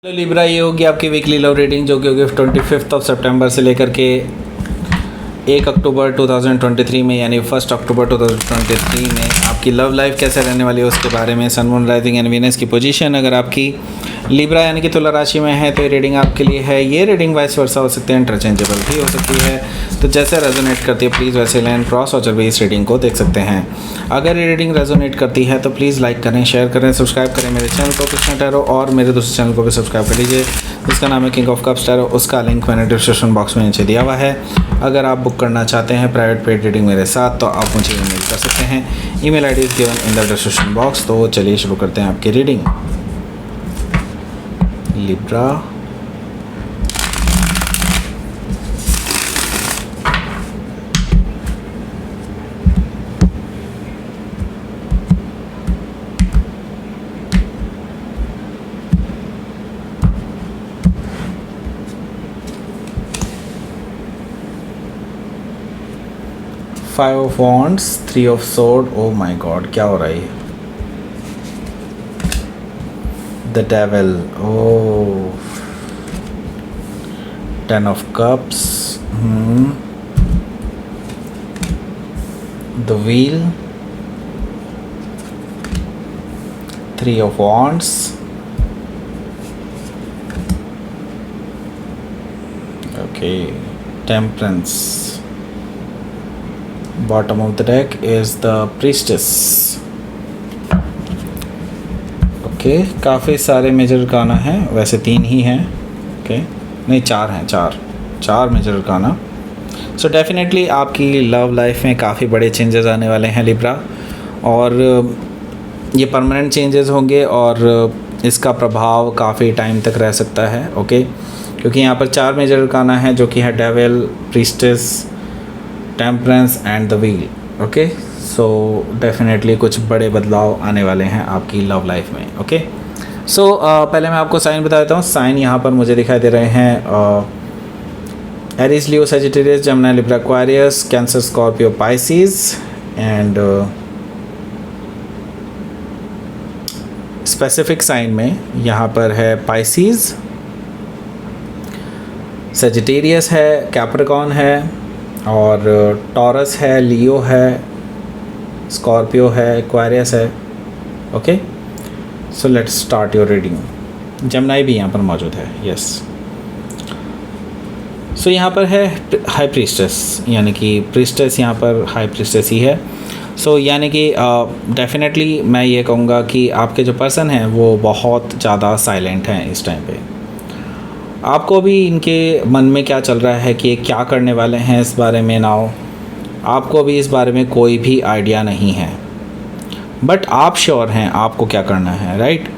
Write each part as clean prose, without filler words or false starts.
Hello Libra, ये होगी आपकी वीकली लव रीडिंग जो कि होगी 25 सितंबर से लेकर के 1 अक्टूबर 2023 में, यानी 1 अक्टूबर 2023 में आपकी लव लाइफ कैसे रहने वाली है उसके बारे में। सन, मून, राइजिंग एंड वीनस की पोजीशन अगर आपकी लिब्रा यानी कि तुला राशि में है तो ये रीडिंग आपके लिए है। ये रीडिंग वाइस वर्सा हो सकते हैं, इंटरचेंजेबल भी हो सकती है, तो जैसे रेजोनेट करती है प्लीज़ वैसे लें। क्रॉस वाचर भी इस रीडिंग को देख सकते हैं। अगर ये रीडिंग रेजोनेट करती है तो प्लीज़ लाइक करें, शेयर करें, सब्सक्राइब करें मेरे चैनल को कृष्णा टैरो, और मेरे दूसरे चैनल को भी सब्सक्राइब कर लीजिए जिसका नाम है किंग ऑफ कप्स टैरो। उसका लिंक मैंने डिस्क्रिप्शन बॉक्स में नीचे दिया हुआ है। अगर आप बुक करना चाहते हैं प्राइवेट पेड रीडिंग मेरे साथ तो आप मुझे ईमेल कर सकते हैं। Email ID is given in the description box. तो चलिए शुरू करते हैं आपकी reading. Libra, five of wands, 3 of sword. Oh my god, क्या हो रहा है? The devil, oh 10 of cups, the wheel, 3 of wands, okay, temperance. Bottom of the deck is the priestess. Okay, काफ़ी सारे मेजर अरकाना हैं, वैसे 3 ही हैं। Okay, नहीं 4 हैं, 4 मेजर अरकाना। सो डेफिनेटली आपकी लव लाइफ में काफ़ी बड़े चेंजेस आने वाले हैं लिब्रा, और ये परमानेंट चेंजेस होंगे और इसका प्रभाव काफ़ी टाइम तक रह सकता है। ओके, क्योंकि यहाँ पर 4 मेजर अरकाना हैं जो कि है devil, priestess, temperance and the wheel. Okay, so definitely कुछ बड़े बदलाव आने वाले हैं आपकी लव लाइफ में। ओके, सो पहले मैं आपको साइन बता देता हूँ। साइन यहाँ पर मुझे दिखाई दे रहे हैं Aries, Leo, Sagittarius, Gemini, Libra, Aquarius, Cancer, Scorpio, Pisces and specific sign में यहाँ पर है पाइसिस, सजिटेरियस है, कैप्रिकॉर्न है, और टॉरस है, लियो है, स्कॉर्पियो है, एक्वेरियस है। Okay, so let's start your reading. Gemini भी यहाँ पर मौजूद है, यस। सो यहाँ पर है हाई प्रीस्टेस, यानी कि प्रीस्टेस यहाँ पर हाई प्रीस्टेस ही है। सो यानी कि डेफिनेटली मैं ये कहूँगा कि आपके जो पर्सन हैं वो बहुत ज़्यादा साइलेंट हैं इस टाइम पे। आपको भी इनके मन में क्या चल रहा है कि ये क्या करने वाले हैं इस बारे में नाउ आपको भी इस बारे में कोई भी आइडिया नहीं है, बट आप श्योर हैं आपको क्या करना है, राइट?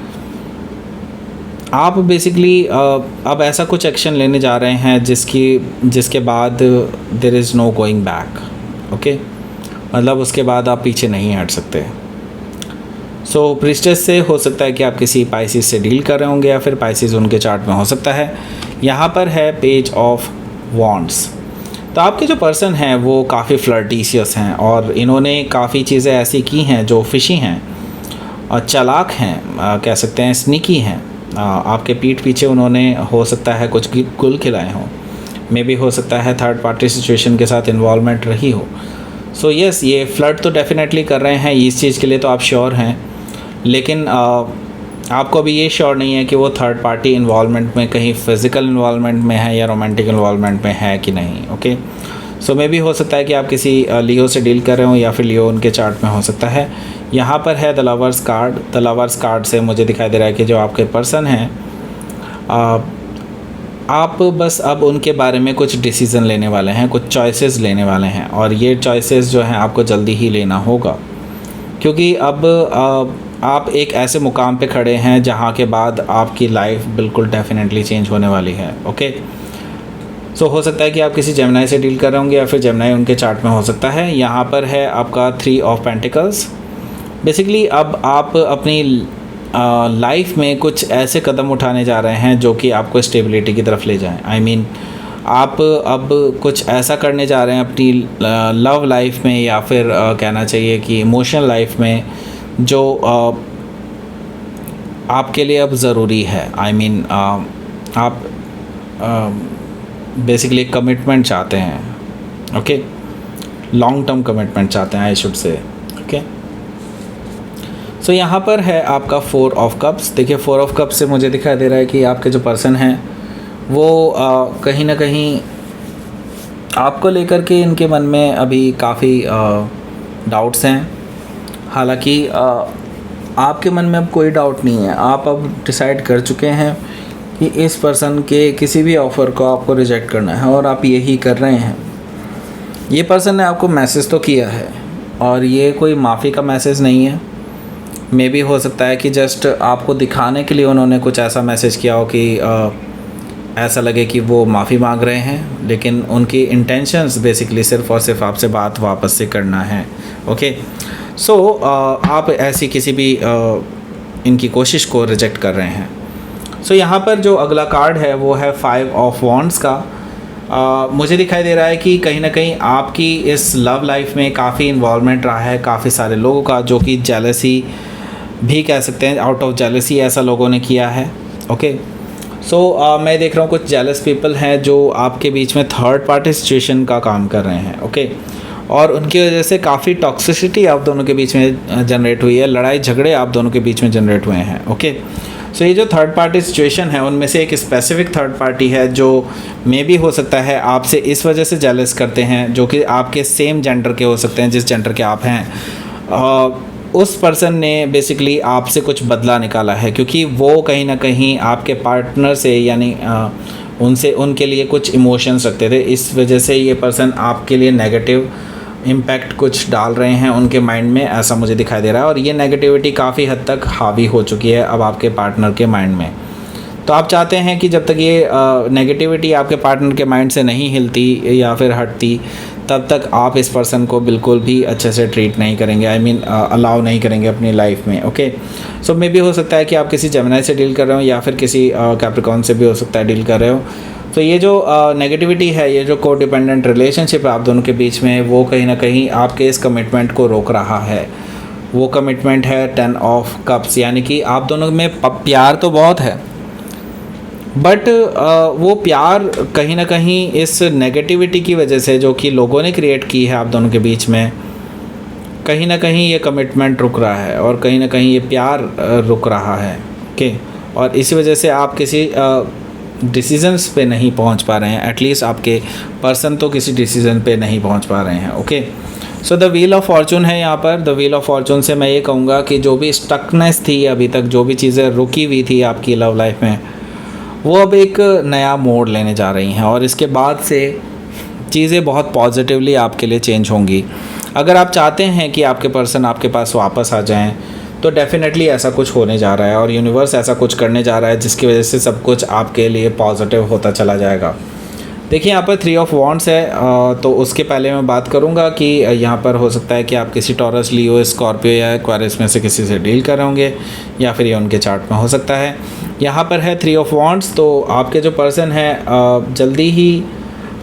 आप बेसिकली अब ऐसा कुछ एक्शन लेने जा रहे हैं जिसके बाद there is no going back. Okay, मतलब उसके बाद आप पीछे नहीं हट सकते। सो प्रीस्टेस से हो सकता है कि आप किसी पाइसिस से डील कर रहे होंगे, या फिर पाइसिस उनके चार्ट में हो सकता है। यहाँ पर है पेज ऑफ वॉन्ड्स। तो आपके जो पर्सन हैं वो काफ़ी फ्लर्टिशियस हैं, और इन्होंने काफ़ी चीज़ें ऐसी की हैं जो फिशी हैं और चालाक हैं, कह सकते हैं स्नीकी हैं। आपके पीठ पीछे उन्होंने हो सकता है कुछ गुल खिलाए हों, मे भी हो सकता है थर्ड पार्टी सिचुएशन के साथ इन्वॉल्वमेंट रही हो। सो यस, ये फ्लर्ट तो डेफिनेटली कर रहे हैं, इस चीज़ के लिए तो आप श्योर हैं, लेकिन आपको अभी ये श्योर नहीं है कि वो थर्ड पार्टी इन्वॉल्वमेंट में, कहीं फिज़िकल इन्वॉल्वमेंट में है या रोमांटिक इन्वॉल्वमेंट में है कि नहीं। ओके, सो मे भी हो सकता है कि आप किसी लियो से डील कर रहे हो, या फिर लियो उनके चार्ट में हो सकता है। यहाँ पर है the lovers card. The lovers card से मुझे दिखाई दे रहा है कि जो आपके पर्सन हैं आप बस अब उनके बारे में कुछ डिसीज़न लेने वाले हैं, कुछ चॉइसेस लेने वाले हैं, और ये चॉइसेस जो हैं आपको जल्दी ही लेना होगा, क्योंकि अब आप एक ऐसे मुकाम पे खड़े हैं जहाँ के बाद आपकी लाइफ बिल्कुल डेफिनेटली चेंज होने वाली है। ओके, सो हो सकता है कि आप किसी जेमिनी से डील कर रहे होंगे, या फिर जेमिनी उनके चार्ट में हो सकता है। यहाँ पर है आपका 3 ऑफ पेंटिकल्स। बेसिकली अब आप अपनी लाइफ में कुछ ऐसे कदम उठाने जा रहे हैं जो कि आपको स्टेबिलिटी की तरफ ले जाएं। आई मीन आप अब कुछ ऐसा करने जा रहे हैं अपनी लव लाइफ में, या फिर कहना चाहिए कि इमोशनल लाइफ में, जो आपके लिए अब ज़रूरी है। आई मीन आप बेसिकली कमिटमेंट चाहते हैं, ओके, लॉन्ग टर्म कमिटमेंट चाहते हैं, आई शुड से, ओके। सो यहाँ पर है आपका 4 ऑफ कप्स। देखिए 4 ऑफ कप्स से मुझे दिखाई दे रहा है कि आपके जो पर्सन हैं वो कहीं ना कहीं आपको लेकर के इनके मन में अभी काफ़ी डाउट्स हैं। हालांकि आपके मन में अब कोई डाउट नहीं है, आप अब डिसाइड कर चुके हैं कि इस पर्सन के किसी भी ऑफ़र को आपको रिजेक्ट करना है और आप यही कर रहे हैं। ये पर्सन ने आपको मैसेज तो किया है और ये कोई माफ़ी का मैसेज नहीं है। मे भी हो सकता है कि जस्ट आपको दिखाने के लिए उन्होंने कुछ ऐसा मैसेज किया हो कि ऐसा लगे कि वो माफ़ी मांग रहे हैं, लेकिन उनकी इंटेंशंस बेसिकली सिर्फ़ और सिर्फ आपसे बात वापस से करना है, ओके। सो आप ऐसी किसी भी इनकी कोशिश को रिजेक्ट कर रहे हैं। सो यहाँ पर जो अगला कार्ड है वो है 5 ऑफ वॉन्ड्स का। मुझे दिखाई दे रहा है कि कहीं ना कहीं आपकी इस लव लाइफ में काफ़ी इन्वॉल्वमेंट रहा है काफ़ी सारे लोगों का, जो कि जेलसी भी कह सकते हैं, आउट ऑफ जेलसी ऐसा लोगों ने किया है, ओके। सो मैं देख रहा हूँ कुछ जेलस पीपल हैं जो आपके बीच में थर्ड पार्टी सिचुएशन का काम कर रहे हैं, ओके। और उनकी वजह से काफ़ी टॉक्सिसिटी आप दोनों के बीच में जनरेट हुई है, लड़ाई झगड़े आप दोनों के बीच में जनरेट हुए हैं, ओके। सो ये जो थर्ड पार्टी सिचुएशन है उनमें से एक स्पेसिफिक थर्ड पार्टी है जो मे भी हो सकता है आपसे इस वजह से जेलस करते हैं, जो कि आपके सेम जेंडर के हो सकते हैं, जिस जेंडर के आप हैं। उस पर्सन ने बेसिकली आपसे कुछ बदला निकाला है, क्योंकि वो कहीं ना कहीं आपके पार्टनर से यानी उनसे उनके लिए कुछ इमोशंस रखते थे। इस वजह से ये पर्सन आपके लिए नेगेटिव इम्पैक्ट कुछ डाल रहे हैं उनके माइंड में, ऐसा मुझे दिखाई दे रहा है। और ये नेगेटिविटी काफ़ी हद तक हावी हो चुकी है अब आपके पार्टनर के माइंड में। तो आप चाहते हैं कि जब तक ये नेगेटिविटी आपके पार्टनर के माइंड से नहीं हिलती या फिर हटती, तब तक आप इस पर्सन को बिल्कुल भी अच्छे से ट्रीट नहीं करेंगे, आई मीन अलाउ नहीं करेंगे अपनी लाइफ में, ओके। सो मे भी हो सकता है कि आप किसी जेमिनी से डील कर रहे हो या फिर किसी कैप्रिकॉर्न से भी हो सकता है डील कर रहे हो। तो ये जो नेगेटिविटी है, ये जो को डिपेंडेंट रिलेशनशिप है आप दोनों के बीच में, वो कहीं ना कहीं आपके इस कमिटमेंट को रोक रहा है। वो कमिटमेंट है 10 ऑफ कप्स, यानी कि आप दोनों में प्यार तो बहुत है, बट वो प्यार कहीं ना कहीं इस नेगेटिविटी की वजह से जो कि लोगों ने क्रिएट की है आप दोनों के बीच में, कहीं ना कहीं ये कमिटमेंट रुक रहा है और कहीं ना कहीं ये प्यार रुक रहा है, ओके। और इसी वजह से आप किसी डिसीजंस पे नहीं पहुंच पा रहे हैं, एटलीस्ट आपके पर्सन तो किसी डिसीजन पे नहीं पहुंच पा रहे हैं, okay. So the wheel of Fortune है यहाँ पर। द व्हील ऑफ फॉर्चून से मैं ये कहूँगा कि जो भी स्टकनेस थी अभी तक, जो भी चीज़ें रुकी हुई थी आपकी लव लाइफ में, वो अब एक नया मोड़ लेने जा रही हैं और इसके बाद से चीज़ें बहुत पॉजिटिवली आपके लिए चेंज होंगी। अगर आप चाहते हैं कि आपके पर्सन आपके पास वापस आ जाएं, तो डेफिनेटली ऐसा कुछ होने जा रहा है और यूनिवर्स ऐसा कुछ करने जा रहा है जिसकी वजह से सब कुछ आपके लिए पॉजिटिव होता चला जाएगा। देखिए यहाँ पर 3 ऑफ वॉन्ड्स है, तो उसके पहले मैं बात करूँगा कि यहाँ पर हो सकता है कि आप किसी टॉरस, लियो, स्कॉर्पियो या एक्वेरियस में से किसी से डील कर रहे होंगे, या फिर ये उनके चार्ट में हो सकता है। यहाँ पर है 3 ऑफ वॉन्ड्स, तो आपके जो पर्सन है जल्दी ही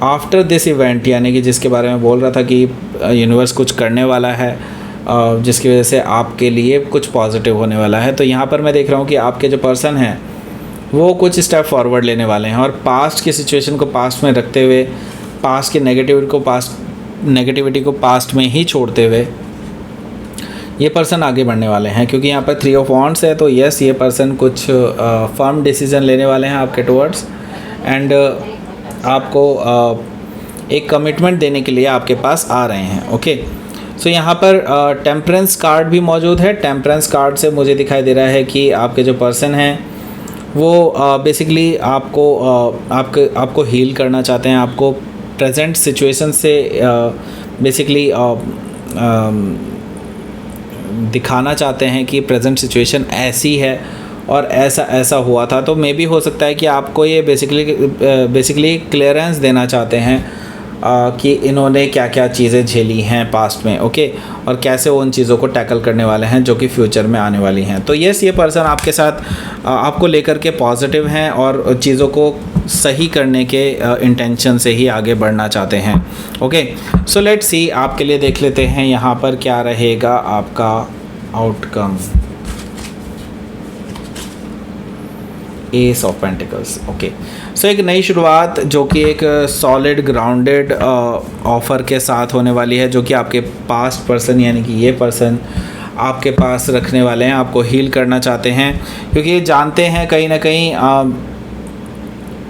आफ्टर दिस इवेंट, यानी कि जिसके बारे में बोल रहा था कि यूनिवर्स कुछ करने वाला है जिसकी वजह से आपके लिए कुछ पॉजिटिव होने वाला है। तो यहाँ पर मैं देख रहा हूँ कि आपके जो पर्सन हैं वो कुछ स्टेप फॉरवर्ड लेने वाले हैं और पास्ट की सिचुएशन को पास्ट में रखते हुए, पास्ट की नेगेटिविटी को पास्ट में ही छोड़ते हुए ये पर्सन आगे बढ़ने वाले हैं। क्योंकि यहाँ पर 3 ऑफ वॉन्ड्स है, तो यस, ये पर्सन कुछ फर्म डिसीजन लेने वाले हैं आपके टुवर्ड्स, एंड आपको एक कमिटमेंट देने के लिए आपके पास आ रहे हैं, ओके। सो यहाँ पर टेम्परेंस कार्ड भी मौजूद है। टेम्परेंस कार्ड से मुझे दिखाई दे रहा है कि आपके जो पर्सन हैं वो बेसिकली आपको हील करना चाहते हैं, आपको प्रेजेंट सिचुएशन से बेसिकली दिखाना चाहते हैं कि प्रेजेंट सिचुएशन ऐसी है और ऐसा हुआ था। तो मे भी हो सकता है कि आपको ये बेसिकली क्लियरेंस देना चाहते हैं कि इन्होंने क्या क्या चीज़ें झेली हैं पास्ट में, ओके, और कैसे वो उन चीज़ों को टैकल करने वाले हैं जो कि फ्यूचर में आने वाली हैं। तो यस, ये पर्सन आपके साथ आपको लेकर के पॉजिटिव हैं और चीज़ों को सही करने के इंटेंशन से ही आगे बढ़ना चाहते हैं, ओके। सो लेट्स सी, आपके लिए देख लेते हैं यहाँ पर क्या रहेगा आपका outcome. Ace of pentacles. Okay, so एक नई शुरुआत जो कि एक सॉलिड ग्राउंडेड ऑफ़र के साथ होने वाली है, जो कि आपके पास्ट पर्सन यानी कि ये पर्सन आपके पास रखने वाले हैं, आपको हील करना चाहते हैं, क्योंकि ये जानते हैं कहीं ना कहीं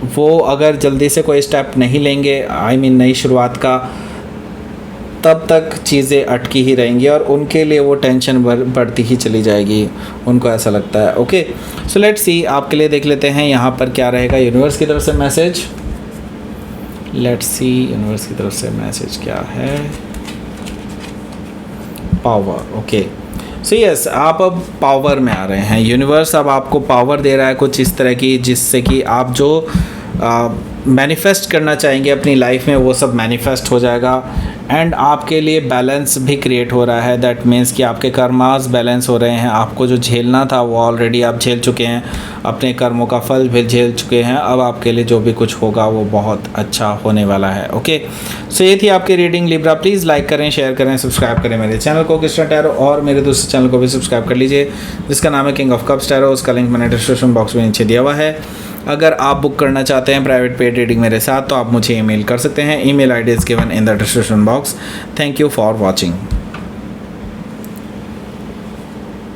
वो अगर जल्दी से कोई स्टेप नहीं लेंगे नई शुरुआत का, तब तक चीज़ें अटकी ही रहेंगी और उनके लिए वो टेंशन बढ़ती ही चली जाएगी, उनको ऐसा लगता है। ओके, सो लेट्स सी, आपके लिए देख लेते हैं यहाँ पर क्या रहेगा यूनिवर्स की तरफ से मैसेज। लेट्स सी यूनिवर्स की तरफ से मैसेज क्या है। पावर। ओके, सो यस, आप अब पावर में आ रहे हैं। यूनिवर्स अब आपको पावर दे रहा है कुछ इस तरह की, जिससे कि आप जो मैनिफेस्ट करना चाहेंगे अपनी लाइफ में वो सब मैनिफेस्ट हो जाएगा। एंड आपके लिए बैलेंस भी क्रिएट हो रहा है। दैट मीन्स कि आपके कर्मास बैलेंस हो रहे हैं। आपको जो झेलना था वो ऑलरेडी आप झेल चुके हैं, अपने कर्मों का फल भी झेल चुके हैं। अब आपके लिए जो भी कुछ होगा वो बहुत अच्छा होने वाला है। ओके, सो ये थी आपकी रीडिंग लिब्रा। प्लीज़ लाइक करें, शेयर करें, सब्सक्राइब करें मेरे चैनल को कृष्णा टैरो, और मेरे दूसरे चैनल को भी सब्सक्राइब कर लीजिए जिसका नाम है किंग ऑफ कप्स टैरो। उसका लिंक मैंने डिस्क्रिप्शन बॉक्स में नीचे दिया हुआ है। अगर आप बुक करना चाहते हैं प्राइवेट पेड रीडिंग मेरे साथ, तो आप मुझे ईमेल कर सकते हैं। Email ID is given in the description box. Thank you for watching.